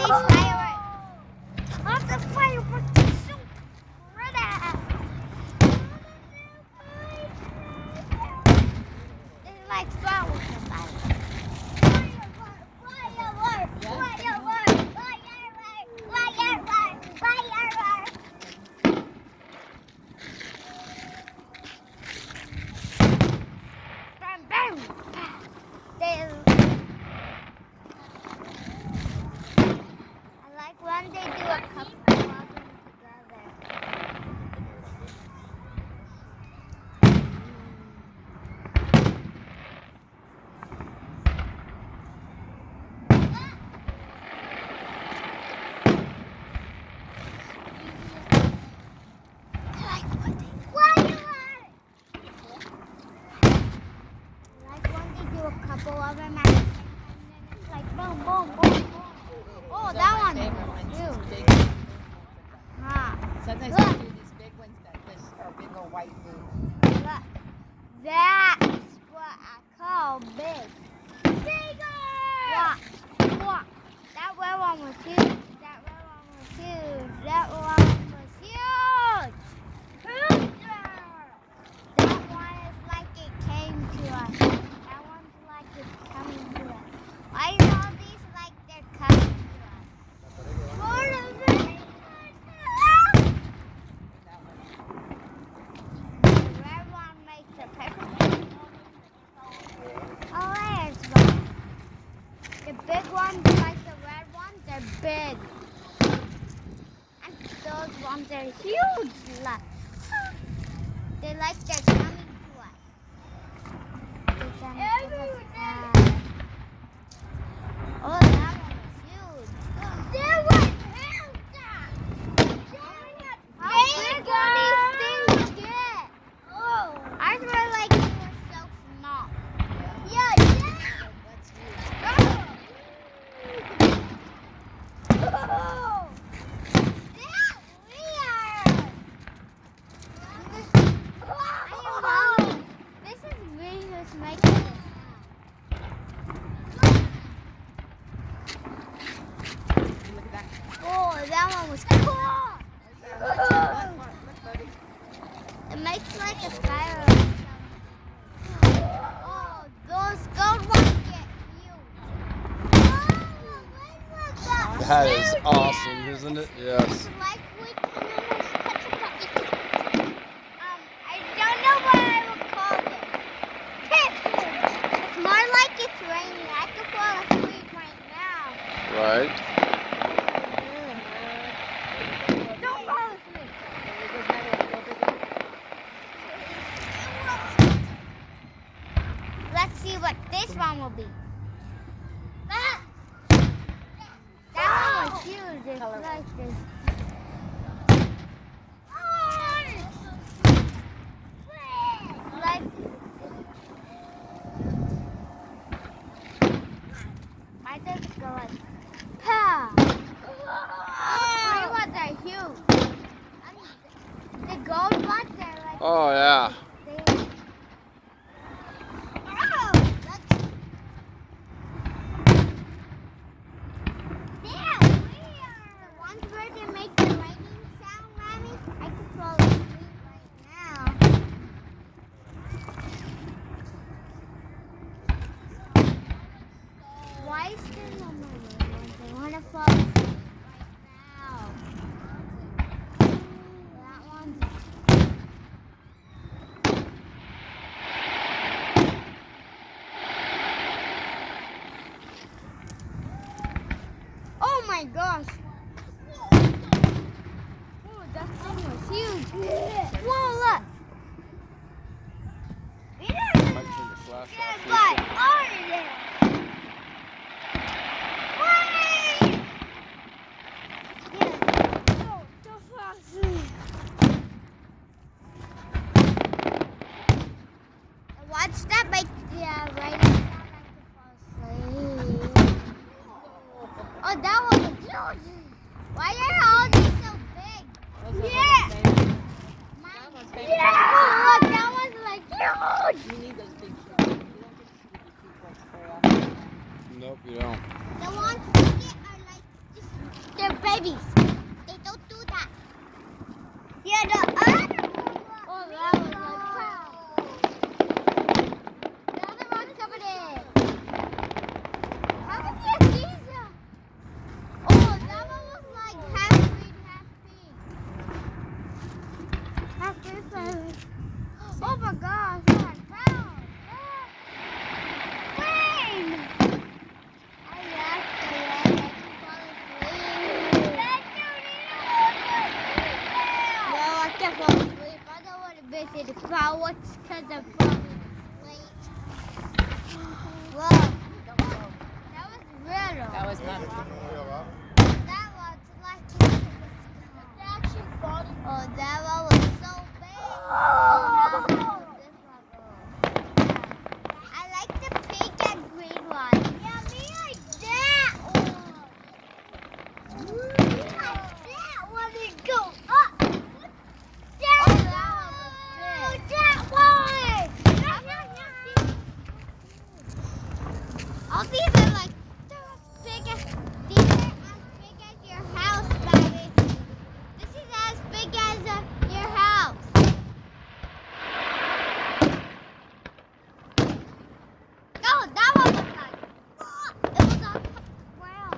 these fireworks. Oh, the fireworks are so pretty. They're like fireworks. I like when they do a couple of them together. Couple of them at the same time, and it's like boom, boom, boom, boom. Oh, that one is huge. Huh. Sometimes Look. they do these big ones that are big old white balloons. Look. That's what I call big. Bigger! What? What? That red one was huge. That red one was huge. That one was huge. That one is like it came to us. That one's like it's coming to us. Why are all these like they're coming to us? What is it? The red one makes a perfect. Oh, there's one. The big ones like the red ones are big. And those ones are huge. Look. They like they're coming to us. They're gonna give us that. Oh, that one was huge. That was huge. How big do these things get? Oh. Ours were like they were so small. Yeah, yeah. That's huge. Oh. That's weird. I don't know. This is me who's making this Look at that. sound. Oh, that one was cool. Look, buddy. It makes like a spiral. Oh, those gold ones get huge. That is awesome, isn't it? Yes. It's like we can almost touch it, but we can't. I don't know what I would call this. It's more like it's raining. I could fall asleep right now. Right. Don't fall asleep. Let's see what this one will be. That one was huge. It's like this. Like why does it go like pa? My ones are huge. The gold ones are like Oh, yeah. Why is there no more ones? I want to fall asleep right now. That one's... Oh my gosh! Oh, that thing was huge! Whoa, look! Might turn the flash off. Watch that make the writing sound I can fall asleep. Oh, that one was huge. Why are all these so big? Yeah. Yeah. Oh, look, that one's like huge. You need those big shoes. You don't get to see these big ones very often. Nope, you don't. The ones we get are like just babies. They don't do that. Yeah, the other one. Oh, that was like wow. The other one's over there. How many of these? Oh, that one was like half green, half pink. Half different. Oh my gosh, that's like brown. Green. I laughed. I fall asleep. No, I can't fall asleep. I don't want to miss any fireworks because I'm falling asleep. Whoa, that was real. That was not That was like in the sky. Oh, that one was so big. Oh, now this one. I like the pink and green one. Yeah, me like that one. Me like that one and go up. That one. All these are like these are as big as your house, baby. This is as big as your house. Oh, that one was like, it was on top of the ground.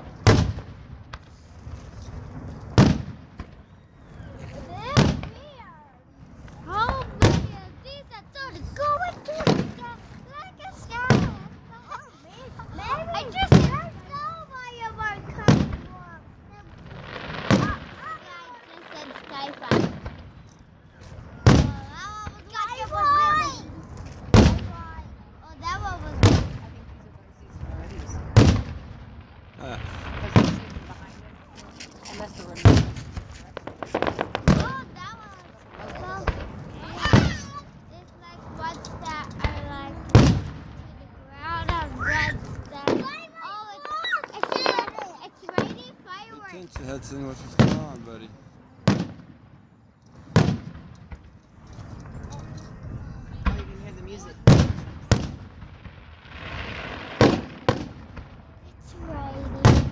They're weird. How many of these are going to the sky like a sky? I just don't know why you were coming up. I just said sky-fi. Oh, that one was I think these are these. Huh. Because you see them behind him. Unless the remote. Oh, that one. It's like ones that are like to the ground and ones that. Oh, it's raining fireworks. Attention, Hudson. What's going on, buddy? Oh, you can hear the music. It's raining.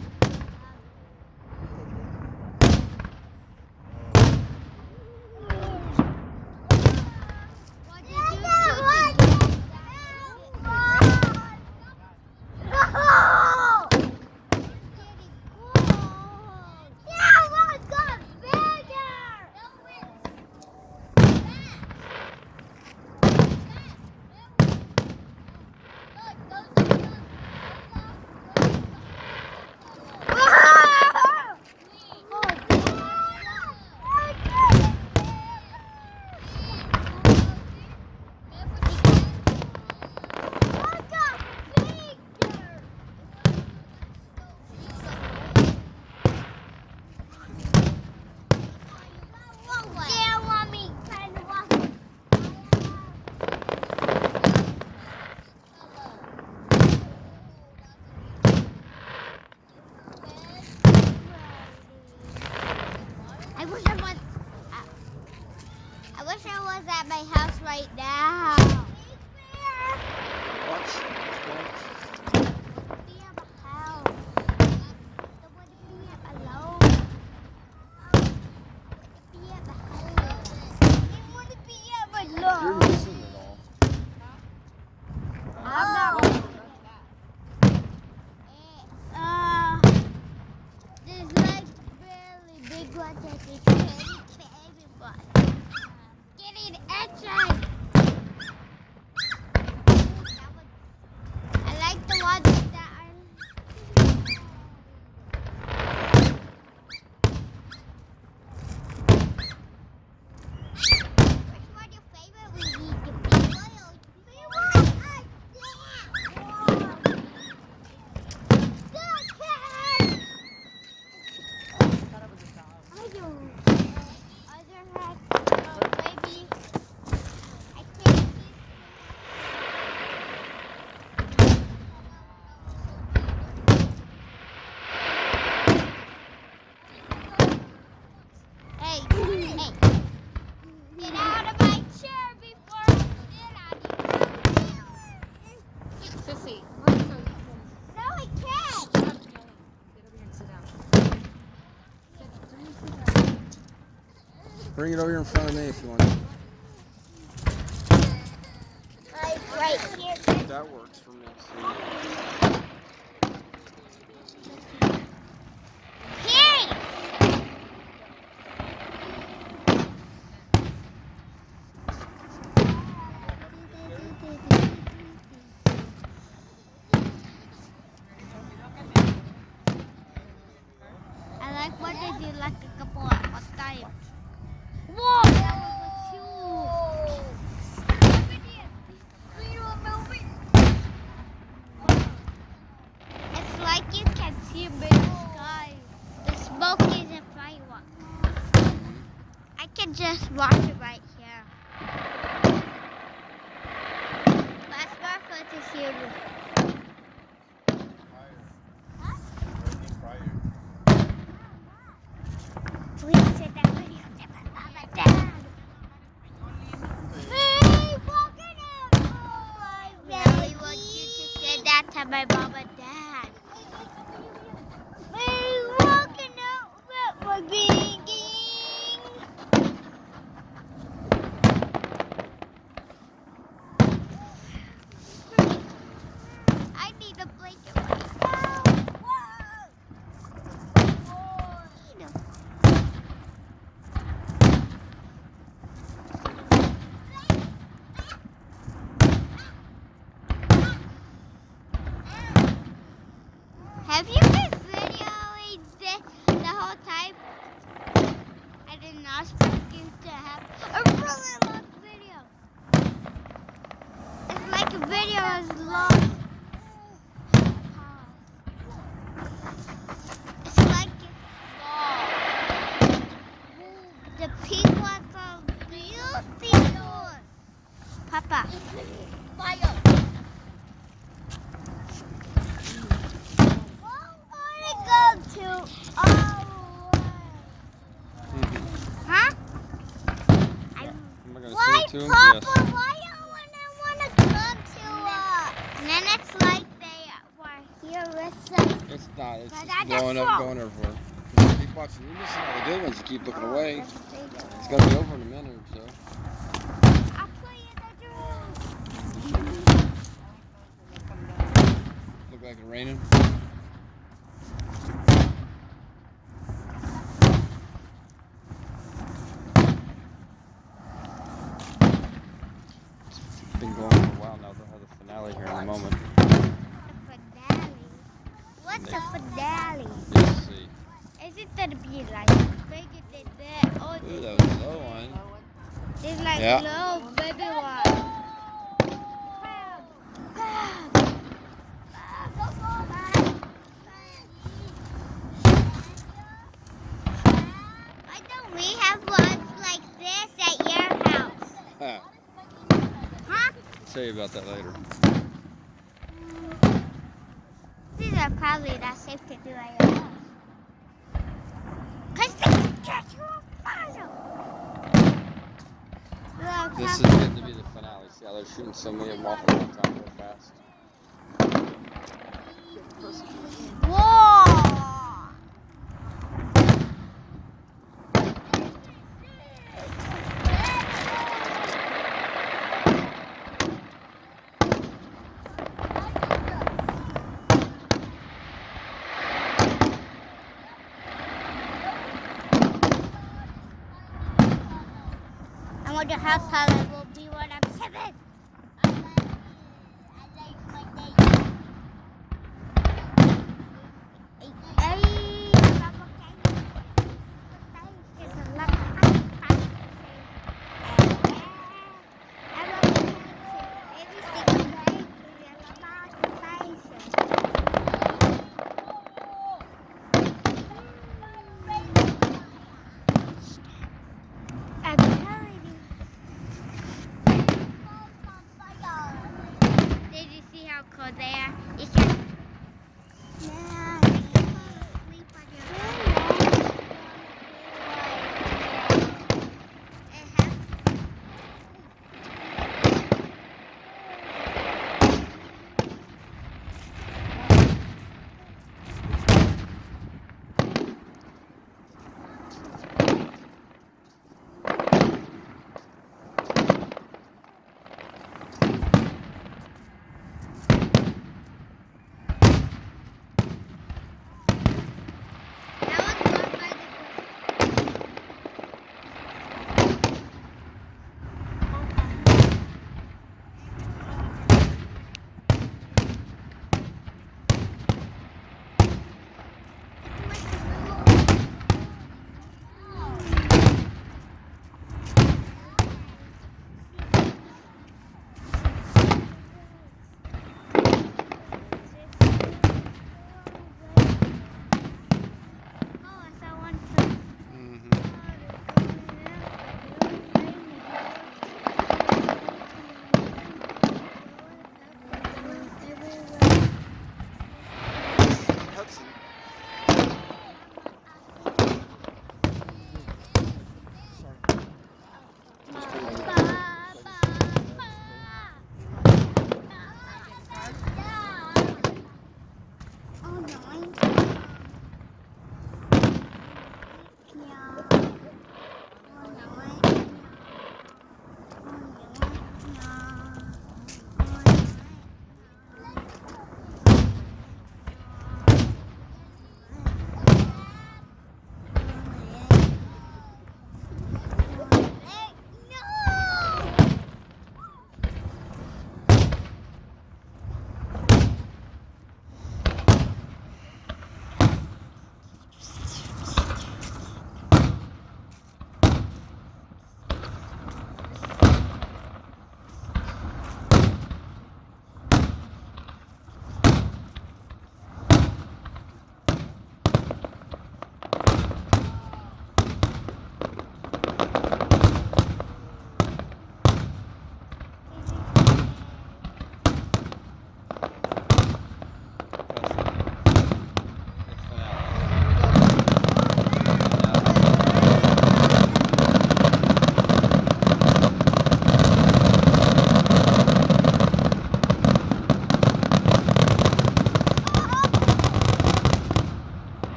What did you I wish I was at my house right now. What? Be at my house. Don't want to be alone. Be at my house. I want to be at my You're love. missing it all. I'm not. There's like really big ones that you can everybody. Getting action. I like the ones that are. Which one your favorite? We need the big one or the big one? thought it was a dog. I do. Other hat, baby. Bring it over here in front of me if you want. Right here. That works for me. See? Here. I like what they did like a couple of times. Whoa, that was huge. It's like you can see a bit of sky. The smoke is a firework. I can just watch it right here. That's my foot is here. Please sit that video to my mom and dad. Hey, walking up. I really want you to say that to my mom and dad. Hey, walking out with my ging. I need a blanket right now. Have you been videoing this the whole time? I did not expect you to have a really long video. It's like a video is long. It's like it's long. The pink ones are beautiful. Papa. Fire. Go to huh? Am I gonna Why, say it to him? Papa? Yes. Why you wanna come to and then it's like they were here with us. It's not. It's But just that's blowing up, wrong. going everywhere. Keep watching. You're missing all the good ones. You keep looking away. It's gonna be over in a minute or so. I'll play in the room. Look like it's raining. It's been going for a while now. They'll have the finale here in a moment. The finale. What's a finale? You'll see. Is it gonna be like bigger than that? Or Ooh, that was a low one. there's like Yeah. little baby ones. Why don't we have ones like this at your house? Huh. Huh? I'll tell you about that later. These are probably not safe to do at your house. Because they can catch you on fire. Look, This is going to be the finale. See how they're shooting so many of them off at one time real fast. Whoa! I wonder how tall I will be when I'm 7. I'm telling you.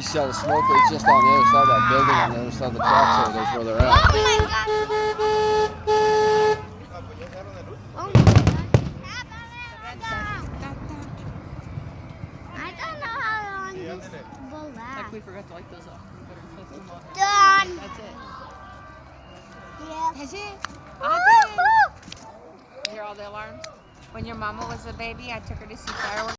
sell the smoke. It's just on the other side of that building, on the other side of the tracks over there's where they're at. Oh my god! Oh my god! I don't know how long this will last. Like we forgot to light those up. We better flip them off. Done! That's it. Yeah. That's it. Woo-hoo! You hear all the alarms? When your mama was a baby, I took her to see fireworks.